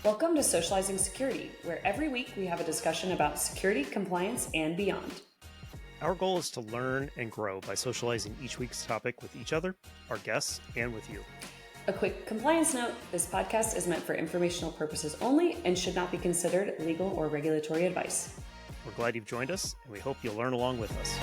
Welcome to Socializing Security, where every week we have a discussion about security, compliance, and beyond. Our goal is to learn and grow by socializing each week's topic with each other, our guests, and with you. A quick compliance note, this podcast is meant for informational purposes only and should not be considered legal or regulatory advice. We're glad you've joined us, and we hope you'll learn along with us.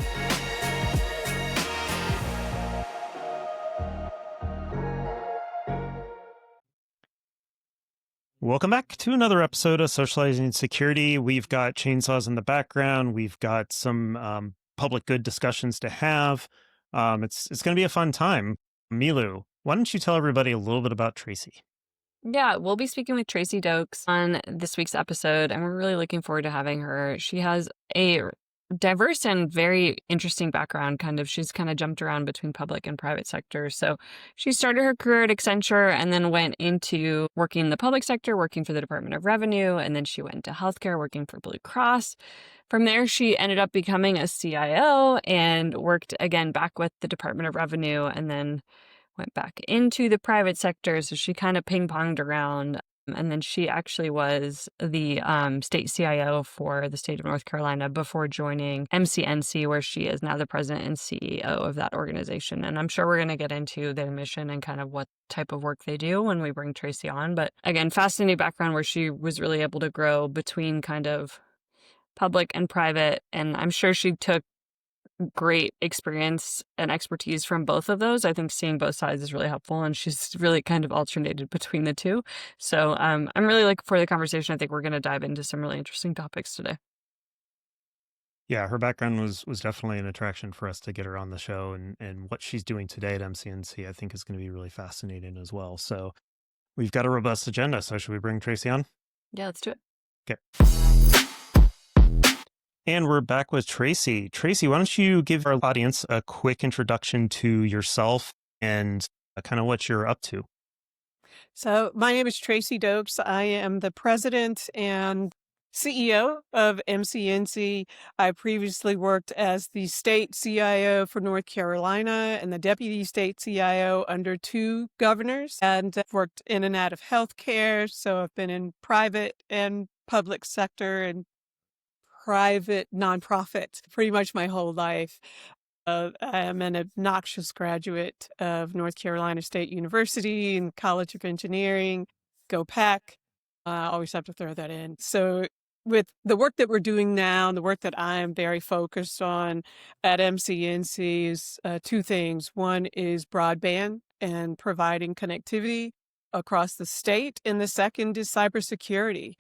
Welcome back to another episode of Socializing Security. We've got chainsaws in the background. We've got some public good discussions to have. It's going to be a fun time. Milu, why don't you tell everybody a little bit about Tracy? Yeah, we'll be speaking with Tracy Doaks on this week's episode, and we're really looking forward to having her. She has a diverse and very interesting background. She's kind of jumped around between public and private sector. So she started her career at Accenture and then went into working in the public sector, working for the Department of Revenue, and then she went into healthcare, working for Blue Cross. From there, she ended up becoming a CIO and worked again back with the Department of Revenue, and then went back into the private sector. So she kind of ping-ponged around. And then she actually was the state CIO for the state of North Carolina before joining MCNC, where she is now the president and CEO of that organization. And I'm sure we're going to get into their mission and kind of what type of work they do when we bring Tracy on. But again, fascinating background where she was really able to grow between kind of public and private. And I'm sure she took great experience and expertise from both of those. I think seeing both sides is really helpful, and she's really kind of alternated between the two. So I'm really looking for the conversation. I think we're going to dive into some really interesting topics today. Yeah, her background was definitely an attraction for us to get her on the show, and what she's doing today at MCNC I think is going to be really fascinating as well. So we've got a robust agenda. So should we bring Tracy on? Yeah, let's do it. Okay. And we're back with Tracy. Tracy, why don't you give our audience a quick introduction to yourself and kind of what you're up to? So my name is Tracy Doaks. I am the president and CEO of MCNC. I previously worked as the state CIO for North Carolina and the deputy state CIO under two governors, and I've worked in and out of healthcare. So I've been in private and public sector and private nonprofit pretty much my whole life. I am an obnoxious graduate of North Carolina State University and College of Engineering. Go Pack. I always have to throw that in. So with the work that we're doing now and the work that I'm very focused on at MCNC is two things. One is broadband and providing connectivity across the state, and the second is cybersecurity.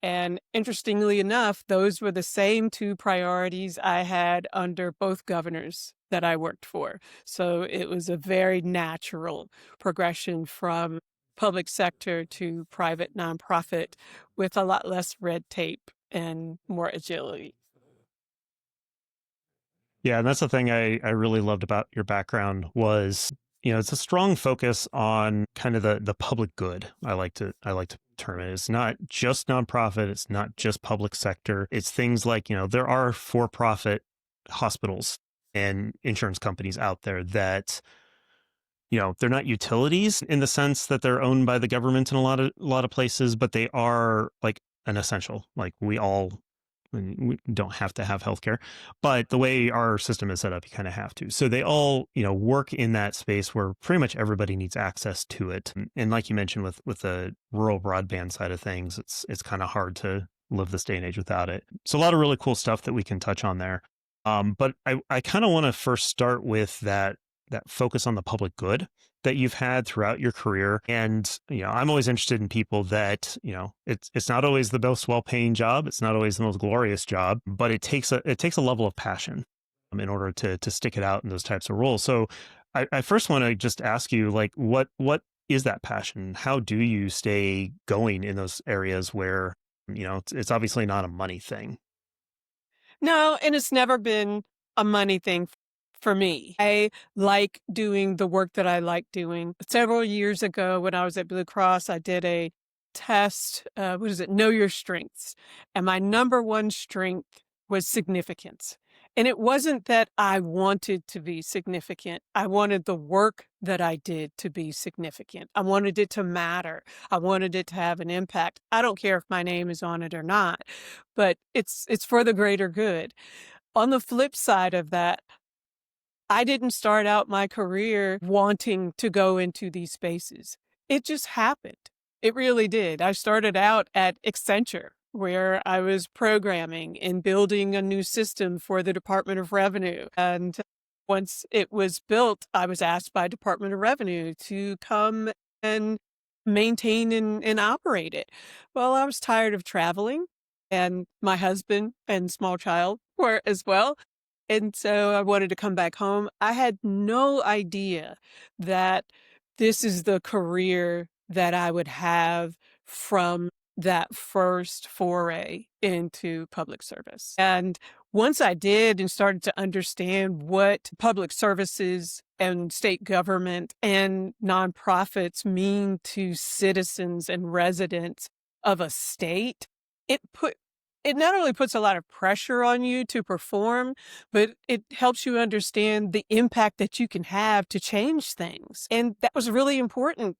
And interestingly enough, those were the same two priorities I had under both governors that I worked for. So it was a very natural progression from public sector to private nonprofit with a lot less red tape and more agility. Yeah, and that's the thing I really loved about your background was, it's a strong focus on kind of the public good. I like to term it. It's not just nonprofit. It's not just public sector. It's things like, there are for-profit hospitals and insurance companies out there that, they're not utilities in the sense that they're owned by the government in a lot of places, but they are like an essential. Like we don't have to have healthcare, but the way our system is set up, you kind of have to. So they all, work in that space where pretty much everybody needs access to it. And like you mentioned with the rural broadband side of things, it's kind of hard to live this day and age without it. So a lot of really cool stuff that we can touch on there. But I kind of want to first start with that focus on the public good that you've had throughout your career. And, I'm always interested in people that, it's not always the most well-paying job. It's not always the most glorious job, but it takes a level of passion in order to stick it out in those types of roles. So I first want to just ask you, like, what is that passion? How do you stay going in those areas where, it's obviously not a money thing? No, and it's never been a money thing for me. I like doing the work that I like doing. Several years ago when I was at Blue Cross, I did a test, Know Your Strengths. And my number one strength was significance. And it wasn't that I wanted to be significant. I wanted the work that I did to be significant. I wanted it to matter. I wanted it to have an impact. I don't care if my name is on it or not, but it's for the greater good. On the flip side of that, I didn't start out my career wanting to go into these spaces. It just happened. It really did. I started out at Accenture, where I was programming and building a new system for the Department of Revenue. And once it was built, I was asked by Department of Revenue to come and maintain and operate it. Well, I was tired of traveling, and my husband and small child were as well. And so I wanted to come back home. I had no idea that this is the career that I would have from that first foray into public service. And once I did and started to understand what public services and state government and nonprofits mean to citizens and residents of a state, it not only puts a lot of pressure on you to perform, but it helps you understand the impact that you can have to change things. And that was really important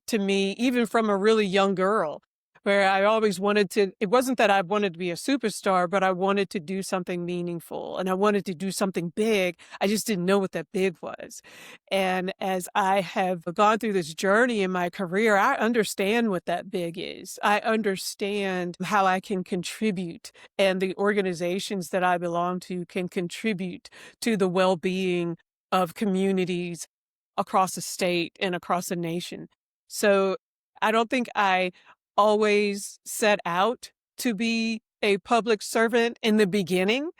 to me, even from a really young girl, where I always wanted to, it wasn't that I wanted to be a superstar, but I wanted to do something meaningful and I wanted to do something big. I just didn't know what that big was. And as I have gone through this journey in my career, I understand what that big is. I understand how I can contribute, and the organizations that I belong to can contribute to the well-being of communities across the state and across the nation. So I don't think I always set out to be a public servant in the beginning.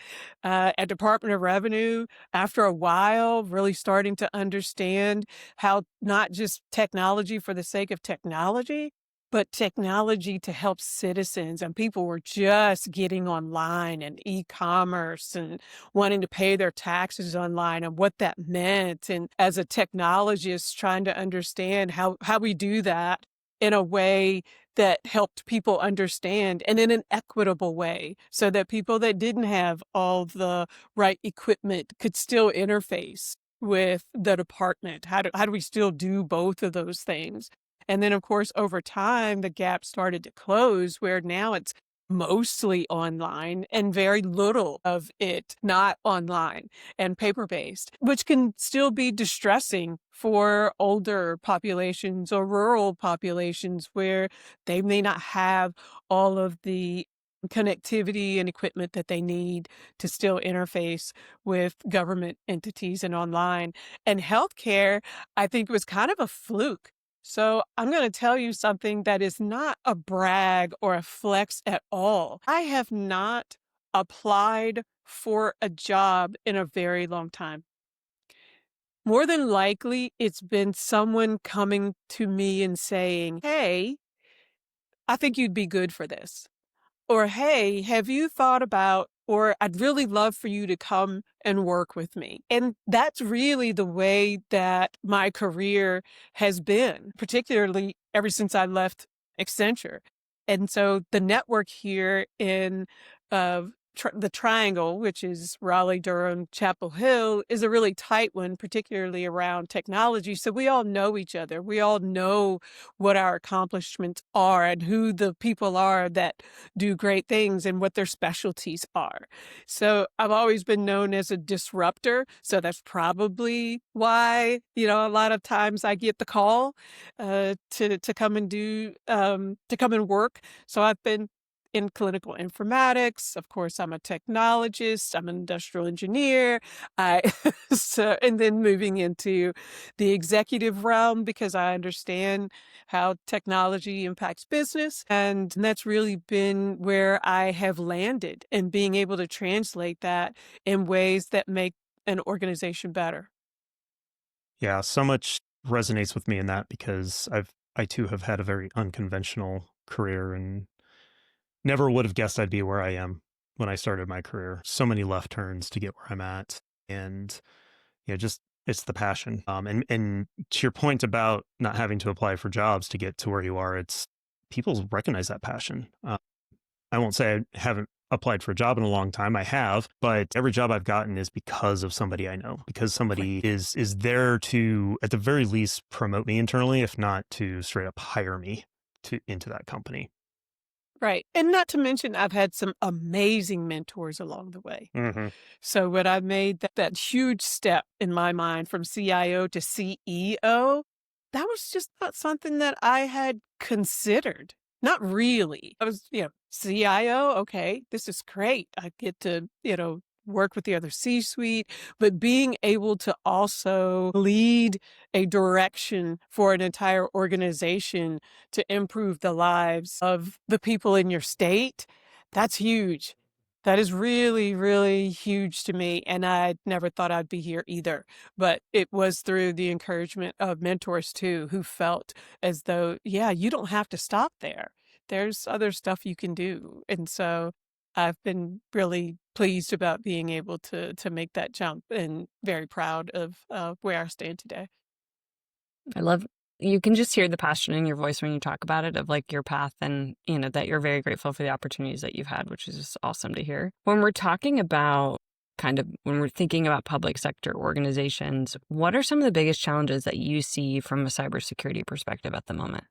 At Department of Revenue, after a while, really starting to understand how not just technology for the sake of technology, but technology to help citizens. And people were just getting online and e-commerce and wanting to pay their taxes online and what that meant. And as a technologist, trying to understand how we do that in a way that helped people understand, and in an equitable way, so that people that didn't have all the right equipment could still interface with the department. How do we still do both of those things? And then, of course, over time, the gap started to close, where now it's mostly online and very little of it not online and paper-based, which can still be distressing for older populations or rural populations where they may not have all of the connectivity and equipment that they need to still interface with government entities and online. And healthcare, I think, was kind of a fluke. So I'm going to tell you something that is not a brag or a flex at all. I have not applied for a job in a very long time. More than likely, it's been someone coming to me and saying, "Hey, I think you'd be good for this." Or, "Hey, have you thought about," or, "I'd really love for you to come and work with me." And that's really the way that my career has been, particularly ever since I left Accenture. And so the network here in the Triangle, which is Raleigh, Durham, Chapel Hill, is a really tight one, particularly around technology. So we all know each other. We all know what our accomplishments are and who the people are that do great things and what their specialties are. So I've always been known as a disruptor. So that's probably why, a lot of times I get the call to come and to come and work. So I've been in clinical informatics. Of course, I'm a technologist. I'm an industrial engineer. And then moving into the executive realm, because I understand how technology impacts business. And that's really been where I have landed, and being able to translate that in ways that make an organization better. Yeah, so much resonates with me in that, because I too have had a very unconventional career and never would have guessed I'd be where I am when I started my career. So many left turns to get where I'm at. And just it's the passion. And to your point about not having to apply for jobs to get to where you are, it's people recognize that passion. I won't say I haven't applied for a job in a long time. I have, but every job I've gotten is because of somebody I know, because somebody is there to, at the very least, promote me internally, if not to straight up hire me into that company. Right. And not to mention, I've had some amazing mentors along the way. Mm-hmm. So when I made that huge step in my mind from CIO to CEO, that was just not something that I had considered. Not really. I was, CIO, okay, this is great. I get to, work with the other C-suite, but being able to also lead a direction for an entire organization to improve the lives of the people in your state, that's huge. That is really, really huge to me. And I never thought I'd be here either. But it was through the encouragement of mentors too, who felt as though, yeah, you don't have to stop there. There's other stuff you can do. And so I've been really pleased about being able to make that jump and very proud of where I stand today. I love, you can just hear the passion in your voice when you talk about it, of like your path, and that you're very grateful for the opportunities that you've had, which is just awesome to hear. When we're talking about when we're thinking about public sector organizations, what are some of the biggest challenges that you see from a cybersecurity perspective at the moment?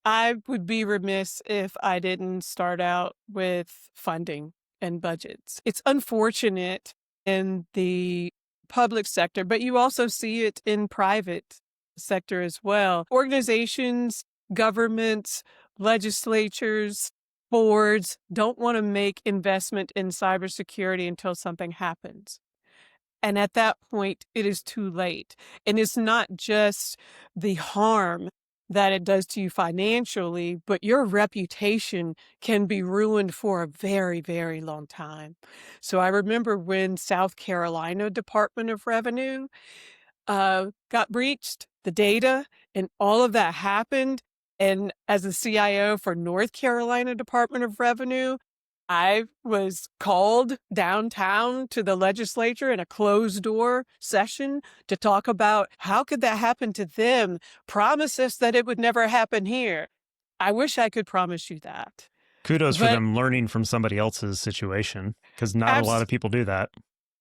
I would be remiss if I didn't start out with funding and budgets. It's unfortunate in the public sector, but you also see it in private sector as well. Organizations, governments, legislatures, boards don't want to make investment in cybersecurity until something happens. And at that point, it is too late. And it's not just the harm that it does to you financially, but your reputation can be ruined for a very, very long time. So I remember when South Carolina Department of Revenue got breached, the data and all of that happened. And as a CIO for North Carolina Department of Revenue, I was called downtown to the legislature in a closed door session to talk about how could that happen to them, promise us that it would never happen here. I wish I could promise you that. Kudos for But them learning from somebody else's situation, because not a lot of people do that.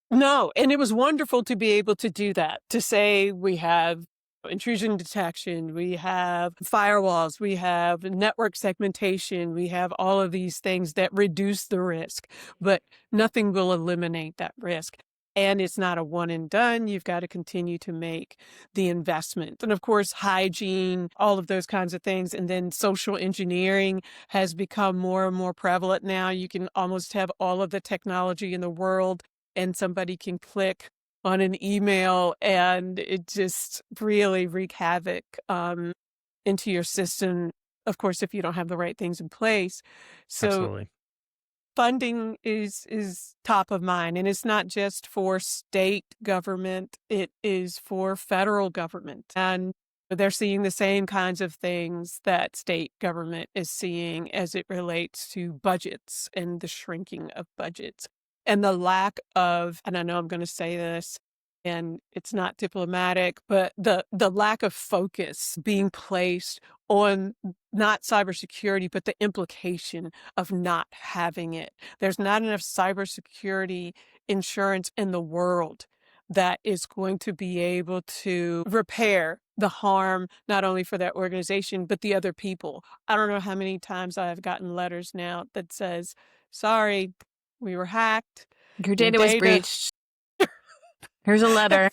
No, and it was wonderful to be able to do that, to say we have intrusion detection, we have firewalls, we have network segmentation, we have all of these things that reduce the risk, but nothing will eliminate that risk. And it's not a one and done. You've got to continue to make the investment. And of course, hygiene, all of those kinds of things. And then social engineering has become more and more prevalent now. You can almost have all of the technology in the world, and somebody can click on an email and it just really wreak havoc into your system, of course, if you don't have the right things in place. So Absolutely. funding is top of mind, and it's not just for state government, it is for federal government. And they're seeing the same kinds of things that state government is seeing as it relates to budgets and the shrinking of budgets. And the lack of, and I know I'm going to say this, and it's not diplomatic, but the lack of focus being placed on not cybersecurity, but the implication of not having it. There's not enough cybersecurity insurance in the world that is going to be able to repair the harm, not only for that organization, but the other people. I don't know how many times I've gotten letters now that says, sorry, we were hacked. Your data was breached. Here's a letter.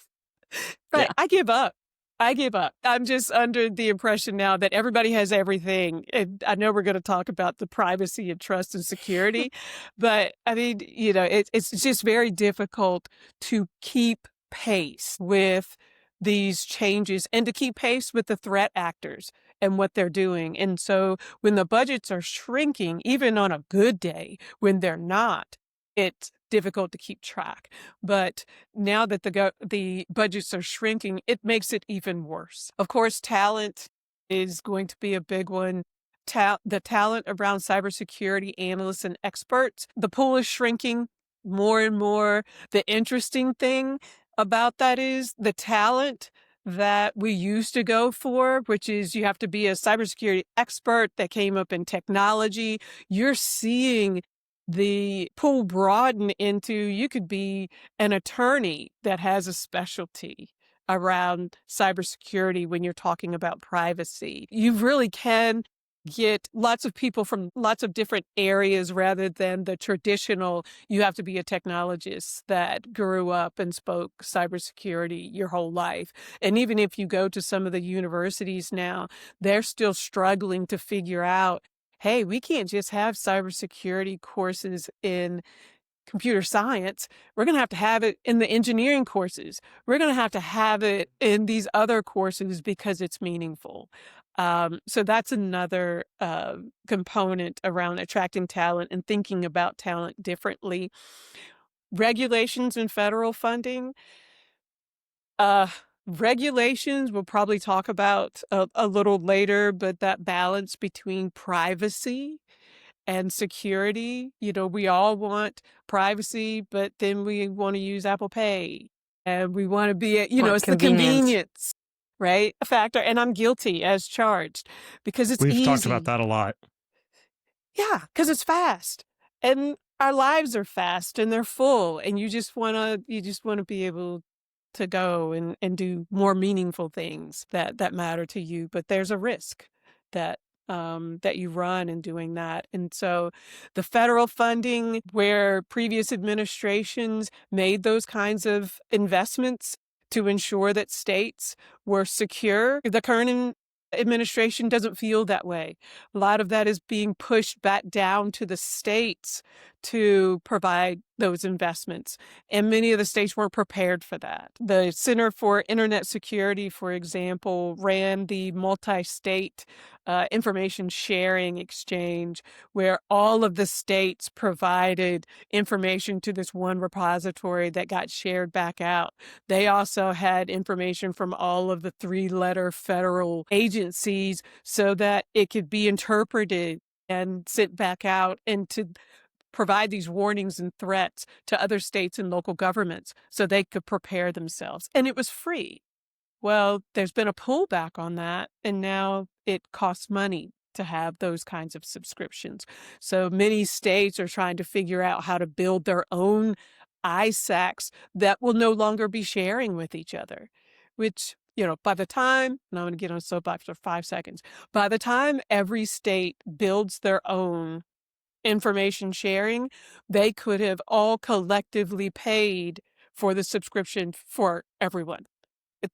Right. Yeah. I give up. I'm just under the impression now that everybody has everything. And I know we're going to talk about the privacy and trust and security, but I mean, it's just very difficult to keep pace with these changes and to keep pace with the threat actors and what they're doing. And so when the budgets are shrinking, even on a good day, when they're not, it's difficult to keep track. But now that the budgets are shrinking, it makes it even worse. Of course, talent is going to be a big one. The talent around cybersecurity analysts and experts, the pool is shrinking more and more. The interesting thing about that is the talent that we used to go for, which is you have to be a cybersecurity expert that came up in technology. You're seeing the pool broaden into you could be an attorney that has a specialty around cybersecurity when you're talking about privacy. You really can get lots of people from lots of different areas rather than the traditional, you have to be a technologist that grew up and spoke cybersecurity your whole life. And even if you go to some of the universities now, they're still struggling to figure out, hey, we can't just have cybersecurity courses in computer science. We're going to have it in the engineering courses. We're going to have it in these other courses because it's meaningful. So that's another component around attracting talent and thinking about talent differently. Regulations and federal funding. Regulations we'll probably talk about a little later, but that balance between privacy and security. We all want privacy, but then we want to use Apple Pay and we want to be, Want it's the convenience, right? A factor. And I'm guilty as charged because it's We've easy. talked about that a lot. Yeah, because it's fast and our lives are fast and they're full and you just want to be able to go and do more meaningful things that matter to you. But there's a risk that you run in doing that. And so the federal funding, where previous administrations made those kinds of investments to ensure that states were secure, the current administration doesn't feel that way. A lot of that is being pushed back down to the states to provide those investments. And many of the states weren't prepared for that. The Center for Internet Security, for example, ran the multi-state information sharing exchange where all of the states provided information to this one repository that got shared back out. They also had information from all of the 3-letter federal agencies so that it could be interpreted and sent back out and to provide these warnings and threats to other states and local governments so they could prepare themselves. And it was free. Well, there's been a pullback on that, and now it costs money to have those kinds of subscriptions. So many states are trying to figure out how to build their own ISACs that will no longer be sharing with each other, which, by the time, and I'm going to get on a soapbox for 5 seconds, by the time every state builds their own information sharing, they could have all collectively paid for the subscription for everyone.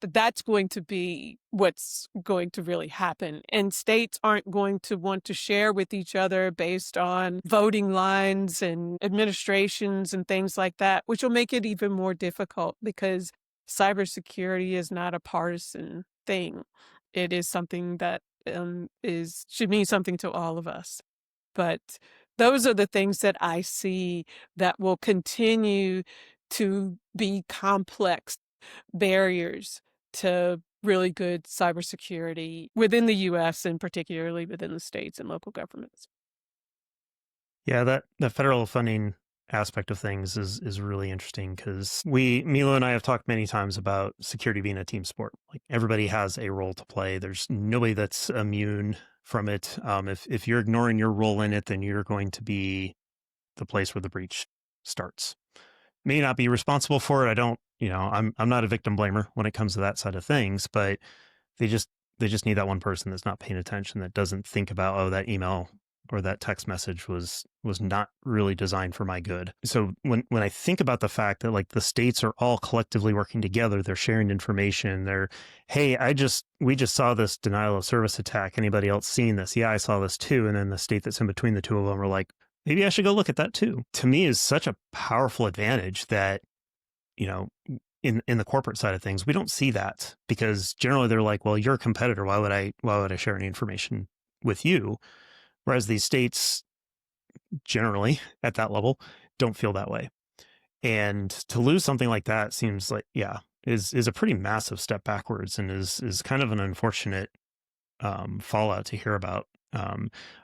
That's going to be what's going to really happen. And states aren't going to want to share with each other based on voting lines and administrations and things like that, which will make it even more difficult because cybersecurity is not a partisan thing. It is something that should mean something to all of us. But those are the things that I see that will continue to be complex barriers to really good cybersecurity within the U.S. and particularly within the states and local governments. Yeah, that the federal funding aspect of things is really interesting because Milo and I have talked many times about security being a team sport. Like everybody has a role to play. There's nobody that's immune from it. If you're ignoring your role in it, then you're going to be the place where the breach starts. May not be responsible for it. I'm not a victim blamer when it comes to that side of things, but they just need that one person that's not paying attention, that doesn't think about, oh, that email or that text message was not really designed for my good. So when I think about the fact that like the states are all collectively working together, they're sharing information, hey, we just saw this denial of service attack. Anybody else seen this? Yeah, I saw this too. And then the state that's in between the two of them are like, maybe I should go look at that too. To me is such a powerful advantage that, in the corporate side of things, we don't see that because generally they're like, well, you're a competitor. Why would I share any information with you? Whereas these states generally at that level don't feel that way. And to lose something like that seems like, is a pretty massive step backwards and is kind of an unfortunate fallout to hear about.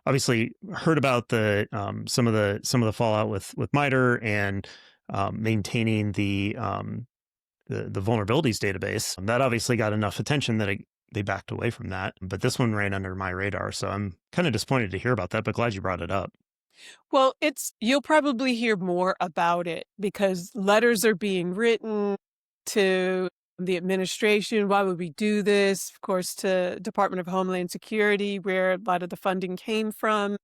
Obviously heard about the some of the fallout with MITRE and maintaining the vulnerabilities database. That obviously got enough attention that they backed away from that. But this one ran under my radar, so I'm kind of disappointed to hear about that, but glad you brought it up. Well, you'll probably hear more about it because letters are being written to the administration. Why would we do this? Of course, to Department of Homeland Security, where a lot of the funding came from.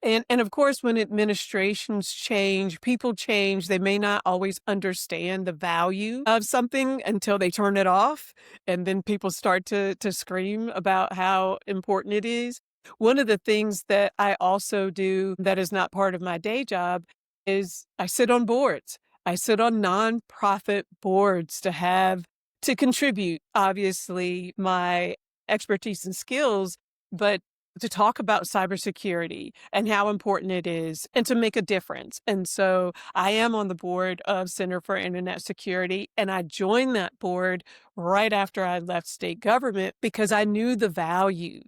And of course, when administrations change, people change, they may not always understand the value of something until they turn it off. And then people start to scream about how important it is. One of the things that I also do that is not part of my day job is I sit on boards. I sit on nonprofit boards to contribute, obviously, my expertise and skills, but to talk about cybersecurity and how important it is and to make a difference. And so I am on the board of Center for Internet Security, and I joined that board right after I left state government because I knew the value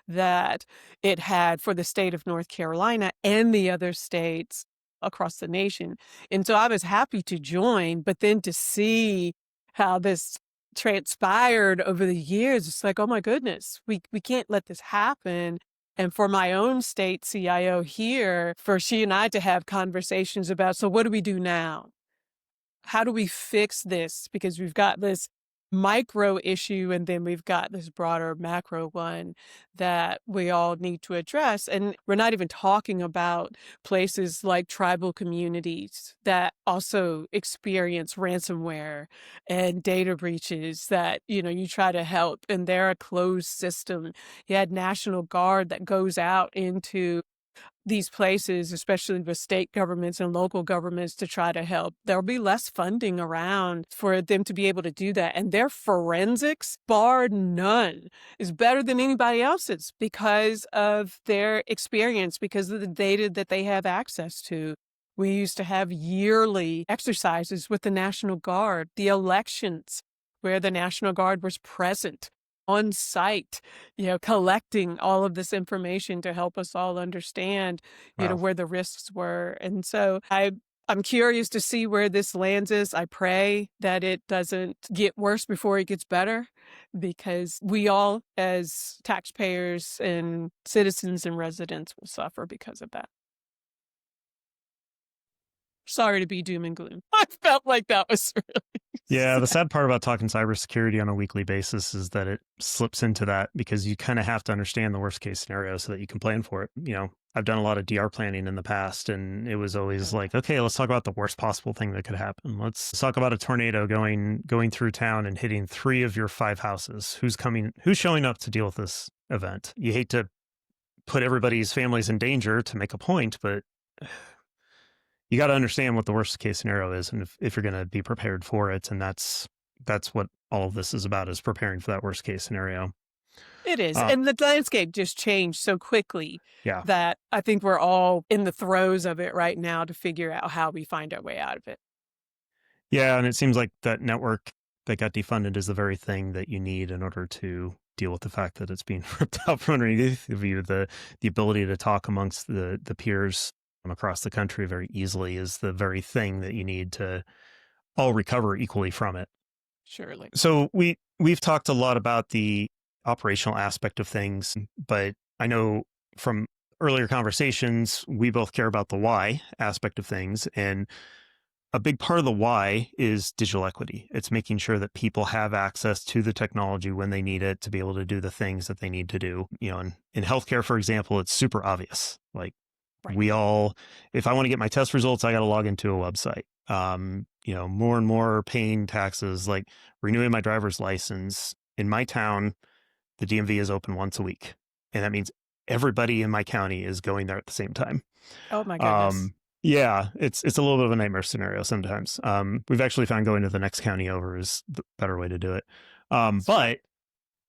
that it had for the state of North Carolina and the other states across the nation. And so I was happy to join, but then to see how this transpired over the years, it's like, oh my goodness, we can't let this happen. And for my own state CIO here, for she and I to have conversations about, so what do we do now? How do we fix this? Because we've got this micro issue and then we've got this broader macro one that we all need to address. And we're not even talking about places like tribal communities that also experience ransomware and data breaches that, you try to help, and they're a closed system. You had National Guard that goes out into these places, especially with state governments and local governments, to try to help. There'll be less funding around for them to be able to do that. And their forensics, bar none, is better than anybody else's because of their experience, because of the data that they have access to. We used to have yearly exercises with the National Guard, the elections, where the National Guard was present on site, collecting all of this information to help us all understand, Wow. where the risks were. And so I'm curious to see where this lands us. I pray that it doesn't get worse before it gets better, because we all, as taxpayers and citizens and residents, will suffer because of that. Sorry to be doom and gloom. I felt like that was really Yeah, the sad part about talking cybersecurity on a weekly basis is that it slips into that because you kind of have to understand the worst case scenario so that you can plan for it. I've done a lot of DR planning in the past, and it was always like, okay, let's talk about the worst possible thing that could happen. Let's talk about a tornado going through town and hitting 3 of your 5 houses. Who's showing up to deal with this event? You hate to put everybody's families in danger to make a point, but you got to understand what the worst case scenario is, and if you're going to be prepared for it. And that's what all of this is about, is preparing for that worst case scenario. It is. And the landscape just changed so quickly Yeah. that I think we're all in the throes of it right now to figure out how we find our way out of it. Yeah. And it seems like that network that got defunded is the very thing that you need in order to deal with the fact that it's being ripped out from underneath of you. The ability to talk amongst the peers across the country very easily is the very thing that you need to all recover equally from it. Surely. So we've talked a lot about the operational aspect of things, but I know from earlier conversations, we both care about the why aspect of things. And a big part of the why is digital equity. It's making sure that people have access to the technology when they need it to be able to do the things that they need to do. In healthcare, for example, it's super obvious. Like, Right. if I want to get my test results, I got to log into a website. More and more paying taxes, like renewing my driver's license. In my town, the DMV is open once a week. And that means everybody in my county is going there at the same time. Oh my goodness. Yeah, it's a little bit of a nightmare scenario sometimes. We've actually found going to the next county over is the better way to do it. But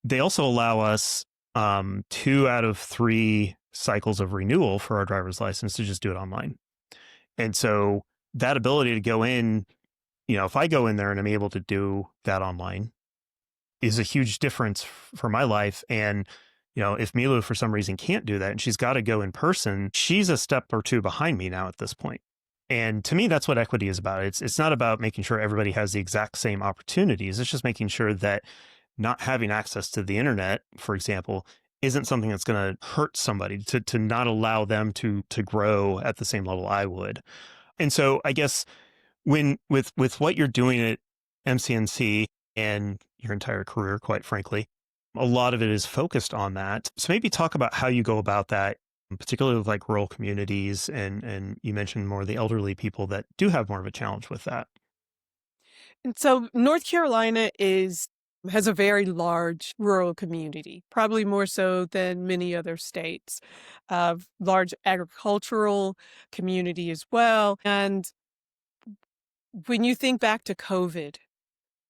they also allow us 2 out of 3 cycles of renewal for our driver's license to just do it online. And so that ability to go in, if I go in there and I'm able to do that online, is a huge difference for my life. And, if Milu for some reason can't do that and she's got to go in person, she's a step or 2 behind me now at this point. And to me, that's what equity is about. It's not about making sure everybody has the exact same opportunities. It's just making sure that not having access to the internet, for example, isn't something that's going to hurt somebody, to not allow them to grow at the same level I would. And so I guess when with what you're doing at MCNC and your entire career, quite frankly, a lot of it is focused on that. So maybe talk about how you go about that, particularly with like rural communities, and you mentioned more of the elderly people that do have more of a challenge with that. And so North Carolina has a very large rural community, probably more so than many other states. Large agricultural community as well. And when you think back to COVID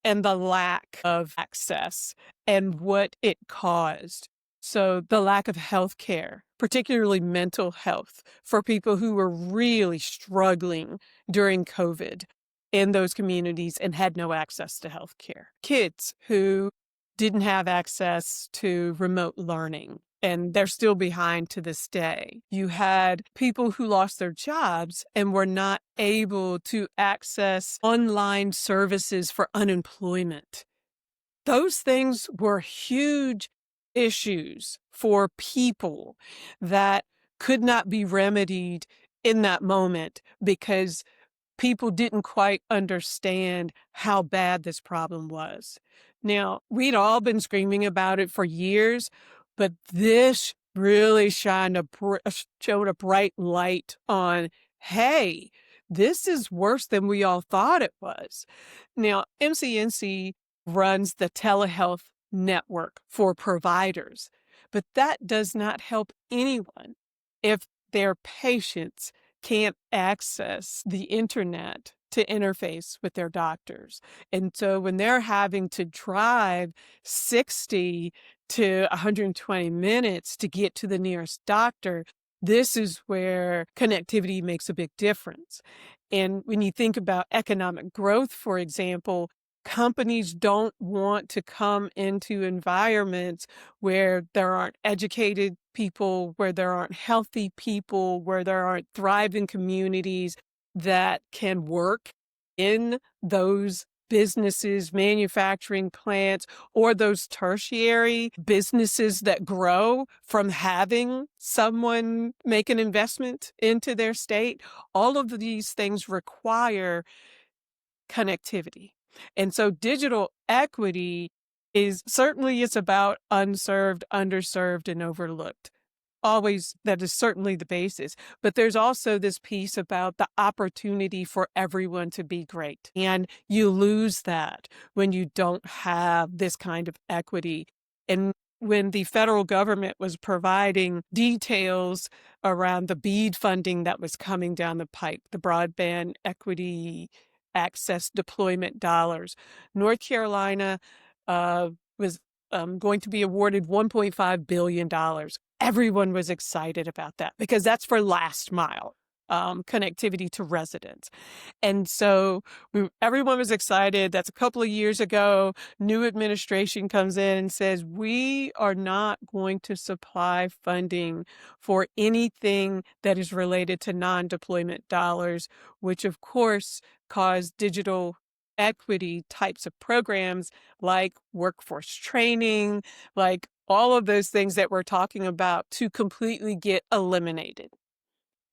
and the lack of access and what it caused, so the lack of health care, particularly mental health, for people who were really struggling during COVID in those communities and had no access to health care. Kids who didn't have access to remote learning, and they're still behind to this day. You had people who lost their jobs and were not able to access online services for unemployment. Those things were huge issues for people that could not be remedied in that moment because people didn't quite understand how bad this problem was. Now, we'd all been screaming about it for years, but this really showed a bright light on, hey, this is worse than we all thought it was. Now, MCNC runs the telehealth network for providers, but that does not help anyone if their patients can't access the internet to interface with their doctors. And so when they're having to drive 60 to 120 minutes to get to the nearest doctor, this is where connectivity makes a big difference. And when you think about economic growth, for example, companies don't want to come into environments where there aren't educated people, where there aren't healthy people, where there aren't thriving communities that can work in those businesses, manufacturing plants, or those tertiary businesses that grow from having someone make an investment into their state. All of these things require connectivity. And so digital equity is about unserved, underserved, and overlooked. Always, that is certainly the basis. But there's also this piece about the opportunity for everyone to be great. And you lose that when you don't have this kind of equity. And when the federal government was providing details around the BEAD funding that was coming down the pipe, the broadband equity access deployment dollars, North Carolina was going to be awarded $1.5 billion. Everyone was excited about that because that's for last mile connectivity to residents. And so everyone was excited. That's a couple of years ago. New administration comes in and says, we are not going to supply funding for anything that is related to non-deployment dollars, which of course caused digital equity types of programs like workforce training, like all of those things that we're talking about to completely get eliminated.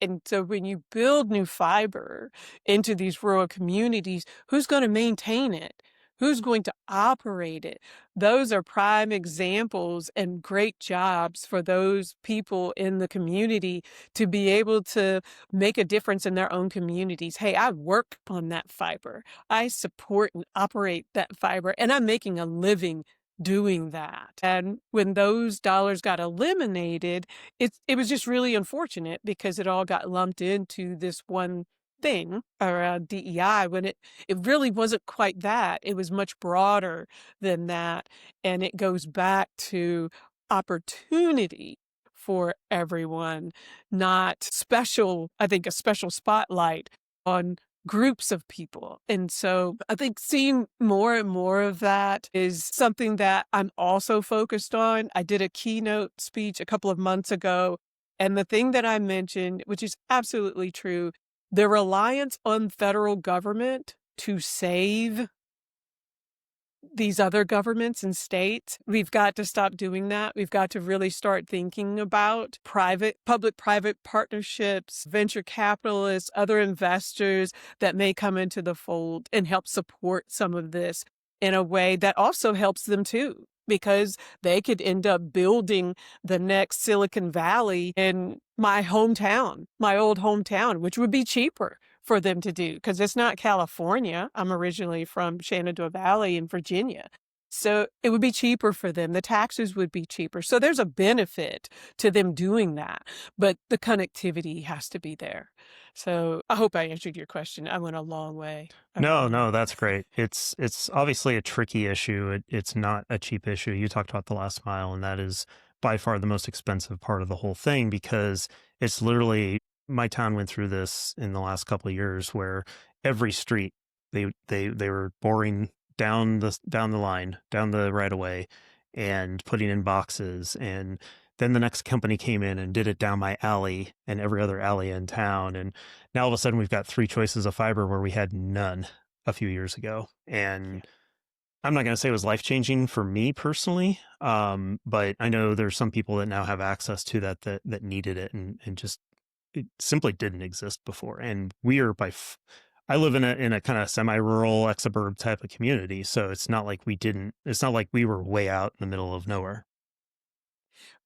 And so when you build new fiber into these rural communities, who's going to maintain it? Who's going to operate it? Those are prime examples and great jobs for those people in the community to be able to make a difference in their own communities. Hey, I work on that fiber. I support and operate that fiber, and I'm making a living doing that. And when those dollars got eliminated, it was just really unfortunate because it all got lumped into this one thing around DEI when it really wasn't quite that. It was much broader than that. And it goes back to opportunity for everyone, not special, I think a special spotlight on groups of people. And so I think seeing more and more of that is something that I'm also focused on. I did a keynote speech a couple of months ago, and the thing that I mentioned, which is absolutely true, the reliance on federal government to save these other governments and states. We've got to stop doing that. We've got to really start thinking about public-private partnerships, venture capitalists, other investors that may come into the fold and help support some of this in a way that also helps them too, because they could end up building the next Silicon Valley in my hometown, my old hometown, which would be cheaper for them to do because it's not California. I'm originally from Shenandoah Valley in Virginia. So it would be cheaper for them. The taxes would be cheaper. So there's a benefit to them doing that, but the connectivity has to be there. So I hope I answered your question. I went a long way. No, that's great. It's obviously a tricky issue. It's not a cheap issue. You talked about the last mile, and that is by far the most expensive part of the whole thing because it's literally my town went through this in the last couple of years where every street they were boring down the line, down the right of way and putting in boxes, and then the next company came in and did it down my alley and every other alley in town. And now all of a sudden we've got 3 choices of fiber where we had none a few years ago. And I'm not going to say it was life-changing for me personally, but I know there's some people that now have access to that needed it and just it simply didn't exist before. And we are I live in a kind of semi-rural exurb type of community, so it's not like we were way out in the middle of nowhere.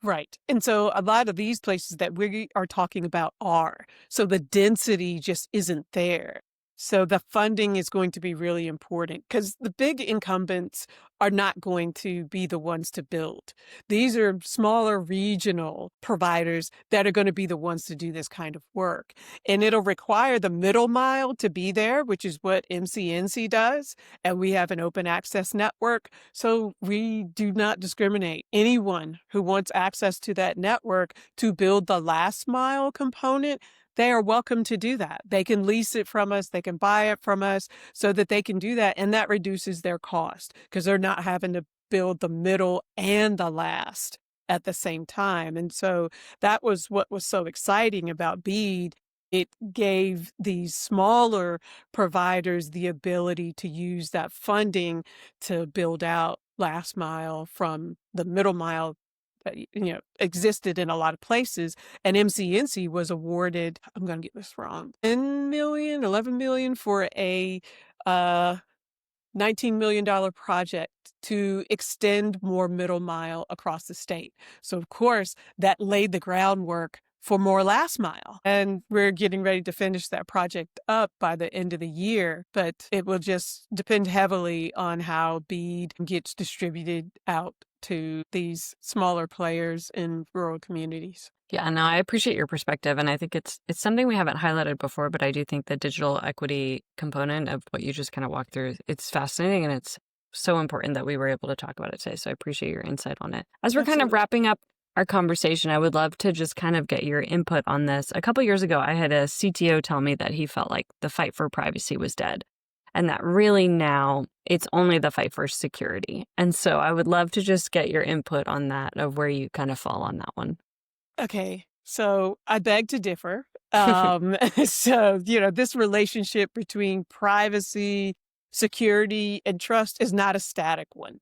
Right. And so a lot of these places that we are talking about are. So the density just isn't there. So the funding is going to be really important because the big incumbents are not going to be the ones to build. These are smaller regional providers that are going to be the ones to do this kind of work. And it'll require the middle mile to be there, which is what MCNC does. And we have an open access network. So we do not discriminate. Anyone who wants access to that network to build the last mile component, they are welcome to do that. They can lease it from us. They can buy it from us so that they can do that. And that reduces their cost because they're not having to build the middle and the last at the same time. And so that was what was so exciting about BEAD. It gave these smaller providers the ability to use that funding to build out last mile from the middle mile that existed in a lot of places. And MCNC was awarded, I'm going to get this wrong, 10 million, 11 million for a $19 million project to extend more middle mile across the state. So of course, that laid the groundwork for more last mile. And we're getting ready to finish that project up by the end of the year, but it will just depend heavily on how BEAD gets distributed out to these smaller players in rural communities. Yeah, no, I appreciate your perspective. And I think it's something we haven't highlighted before, but I do think the digital equity component of what you just kind of walked through, it's fascinating and it's so important that we were able to talk about it today. So I appreciate your insight on it. As we're kind of wrapping up our conversation, I would love to just kind of get your input on this. A couple years ago, I had a CTO tell me that he felt like the fight for privacy was dead and that really now it's only the fight for security. And so I would love to just get your input on that, of where you kind of fall on that one. Okay, so I beg to differ. So, this relationship between privacy, security, and trust is not a static one.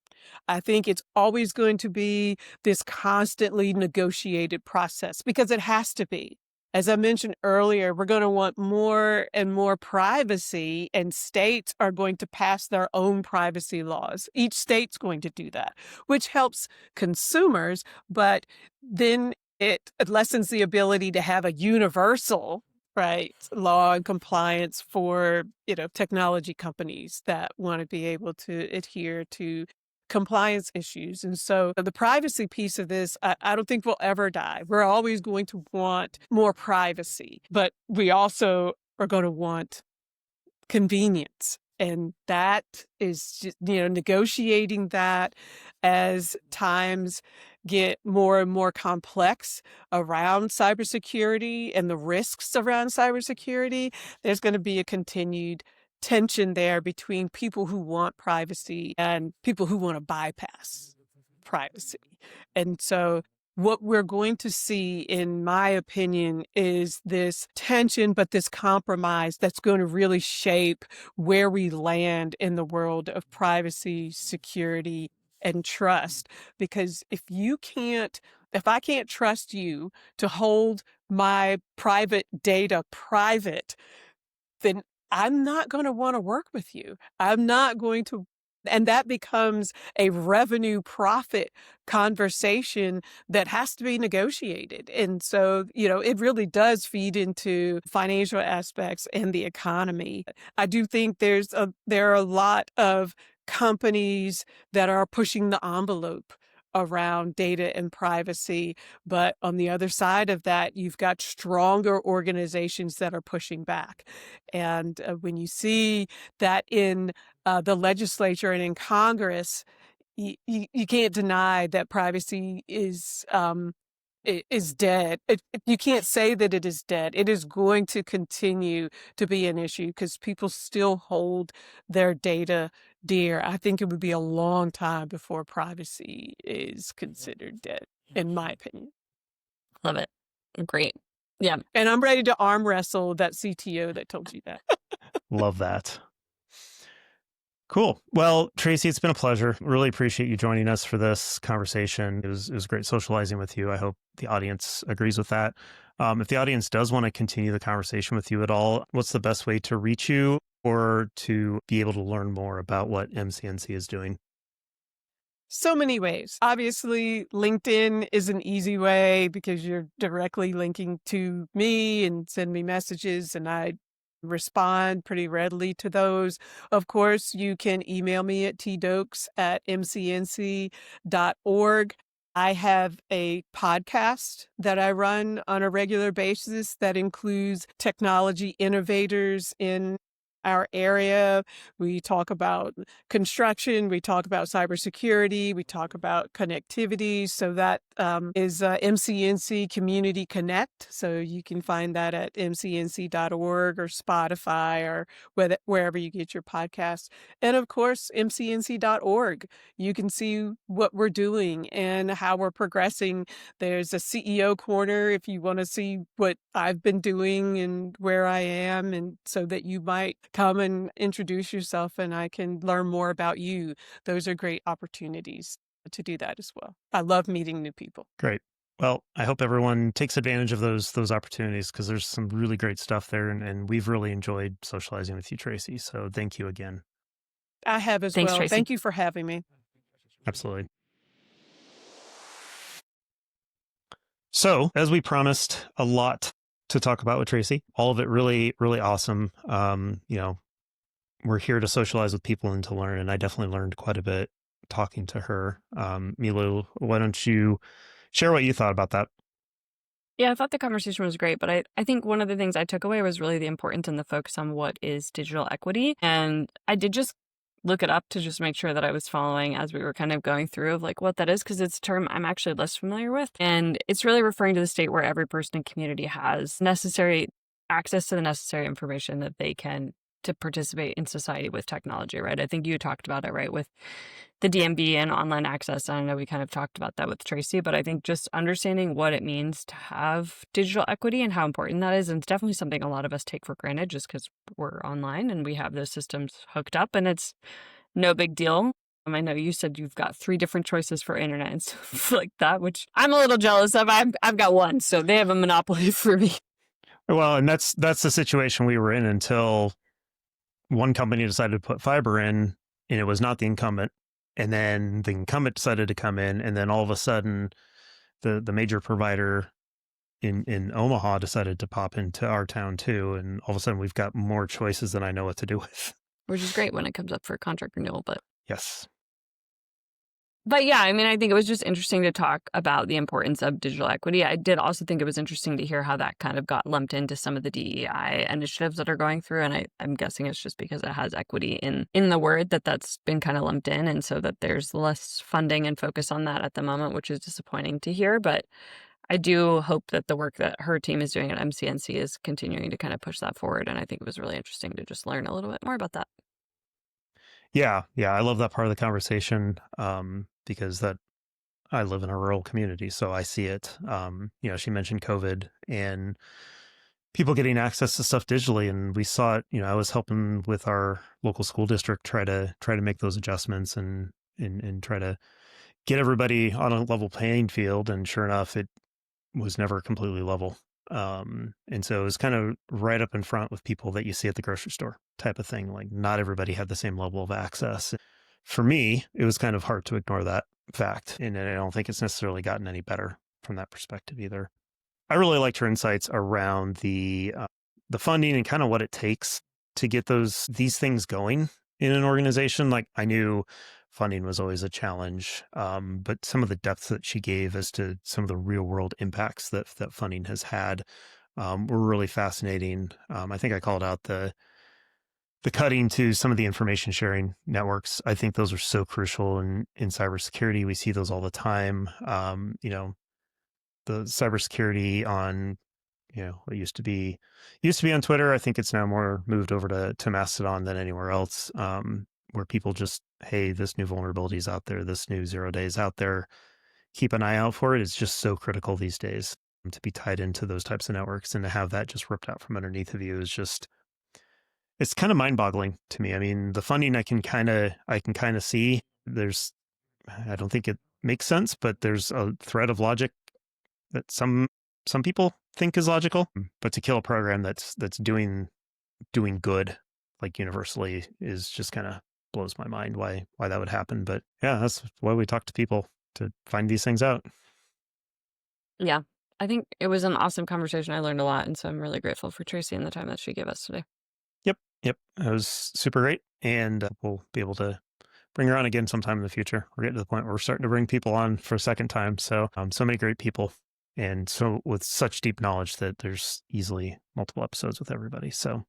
I think it's always going to be this constantly negotiated process because it has to be. As I mentioned earlier, we're going to want more and more privacy, and states are going to pass their own privacy laws. Each state's going to do that, which helps consumers, but then it lessens the ability to have a universal, right, law and compliance for, technology companies that want to be able to adhere to compliance issues. And so the privacy piece of this, I don't think will ever die. We're always going to want more privacy, but we also are going to want convenience. And that is just, negotiating that as times get more and more complex around cybersecurity and the risks around cybersecurity. There's going to be a continued tension there between people who want privacy and people who want to bypass privacy. And so what we're going to see, in my opinion, is this tension, but this compromise that's going to really shape where we land in the world of privacy, security, and trust. Because if I can't trust you to hold my private data private, then I'm not going to want to work with you. I'm not going to. And that becomes a revenue profit conversation that has to be negotiated. And so, it really does feed into financial aspects and the economy. I do think there are a lot of companies that are pushing the envelope around data and privacy. But on the other side of that, you've got stronger organizations that are pushing back. And when you see that in the legislature and in Congress, you can't deny that privacy is dead. You can't say that it is dead. It is going to continue to be an issue because people still hold their data dear. I think it would be a long time before privacy is considered dead, in my opinion. Love it. Great. Yeah. And I'm ready to arm wrestle that CTO that told you that. Love that. Cool. Well, Tracy, it's been a pleasure. Really appreciate you joining us for this conversation. It was great socializing with you. I hope the audience agrees with that. If the audience does want to continue the conversation with you at all, what's the best way to reach you or to be able to learn more about what MCNC is doing? So many ways. Obviously, LinkedIn is an easy way because you're directly linking to me and send me messages, and I respond pretty readily to those. Of course, you can email me at tdoaks@mcnc.org. I have a podcast that I run on a regular basis that includes technology innovators in our area. We talk about construction, we talk about cybersecurity, we talk about connectivity. So that is MCNC Community Connect. So you can find that at mcnc.org or Spotify or wherever you get your podcasts. And of course, mcnc.org. You can see what we're doing and how we're progressing. There's a CEO corner if you want to see what I've been doing and where I am, and so that you might come and introduce yourself and I can learn more about you. Those are great opportunities to do that as well. I love meeting new people. Great. Well, I hope everyone takes advantage of those opportunities because there's some really great stuff there, and we've really enjoyed socializing with you, Tracy. So thank you again. I have as Thanks, well. Tracy. Thank you for having me. Absolutely. So, as we promised, a lot to talk about with Tracy. All of it really, really awesome. We're here to socialize with people and to learn, and I definitely learned quite a bit talking to her. Milu, why don't you share what you thought about that? Yeah, I thought the conversation was great, but I think one of the things I took away was really the importance and the focus on what is digital equity. And I did just look it up to just make sure that I was following as we were kind of going through of like what that is, because it's a term I'm actually less familiar with. And it's really referring to the state where every person in community has necessary access to the necessary information that they can to participate in society with technology, right? I think you talked about it, right, with the DMV and online access. I know we kind of talked about that with Tracy, but I think just understanding what it means to have digital equity and how important that is, and it's definitely something a lot of us take for granted just because we're online and we have those systems hooked up, and it's no big deal. I know you said you've got 3 different choices for internet and stuff like that, which I'm a little jealous of. I've got one, so they have a monopoly for me. Well, and that's the situation we were in until one company decided to put fiber in, and it was not the incumbent. And then the incumbent decided to come in, and then all of a sudden, the major provider in Omaha decided to pop into our town too. And all of a sudden, we've got more choices than I know what to do with. Which is great when it comes up for contract renewal, but Yes. But yeah, I mean, I think it was just interesting to talk about the importance of digital equity. I did also think it was interesting to hear how that kind of got lumped into some of the DEI initiatives that are going through. And I'm guessing it's just because it has equity in the word that's been kind of lumped in. And so that there's less funding and focus on that at the moment, which is disappointing to hear. But I do hope that the work that her team is doing at MCNC is continuing to kind of push that forward. And I think it was really interesting to just learn a little bit more about that. Yeah. I love that part of the conversation because that I live in a rural community, so I see it. She mentioned COVID and people getting access to stuff digitally, and we saw it. I was helping with our local school district try to make those adjustments and try to get everybody on a level playing field. And sure enough, it was never completely level. And so it was kind of right up in front with people that you see at the grocery store type of thing. Like not everybody had the same level of access. For me, it was kind of hard to ignore that fact. And I don't think it's necessarily gotten any better from that perspective either. I really liked her insights around the funding and kind of what it takes to get these things going in an organization. Like I knew funding was always a challenge, but some of the depth that she gave as to some of the real world impacts that funding has had were really fascinating. I think I called out the cutting to some of the information sharing networks. I think those are so crucial in cybersecurity. We see those all the time. The cybersecurity on, what used to be on Twitter. I think it's now more moved over to Mastodon than anywhere else, where people just, hey, this new vulnerability is out there. This new 0 day is out there. Keep an eye out for it. It's just so critical these days to be tied into those types of networks, and to have that just ripped out from underneath of you is just, it's kind of mind boggling to me. I mean, the funding I can kind of see. I don't think it makes sense, but there's a thread of logic that some people think is logical, but to kill a program that's doing good, like universally, is just kind of blows my mind why that would happen. But yeah, that's why we talk to people to find these things out. Yeah, I think it was an awesome conversation. I learned a lot, and so I'm really grateful for Tracy and the time that she gave us today. Yep, it was super great, and we'll be able to bring her on again sometime in the future. We're getting to the point where we're starting to bring people on for a second time. So so many great people, and so with such deep knowledge that there's easily multiple episodes with everybody. So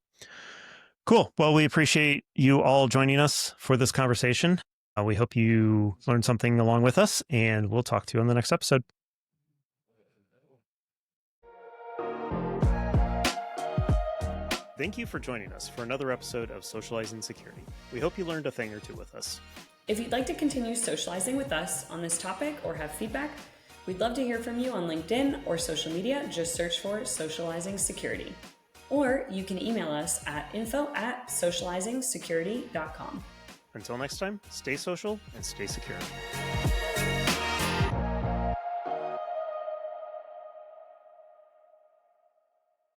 cool. Well, we appreciate you all joining us for this conversation. We hope you learned something along with us, and we'll talk to you on the next episode. Thank you for joining us for another episode of Socializing Security. We hope you learned a thing or two with us. If you'd like to continue socializing with us on this topic or have feedback, we'd love to hear from you on LinkedIn or social media. Just search for Socializing Security. Or you can email us at info@socializingsecurity.com. Until next time, stay social and stay secure.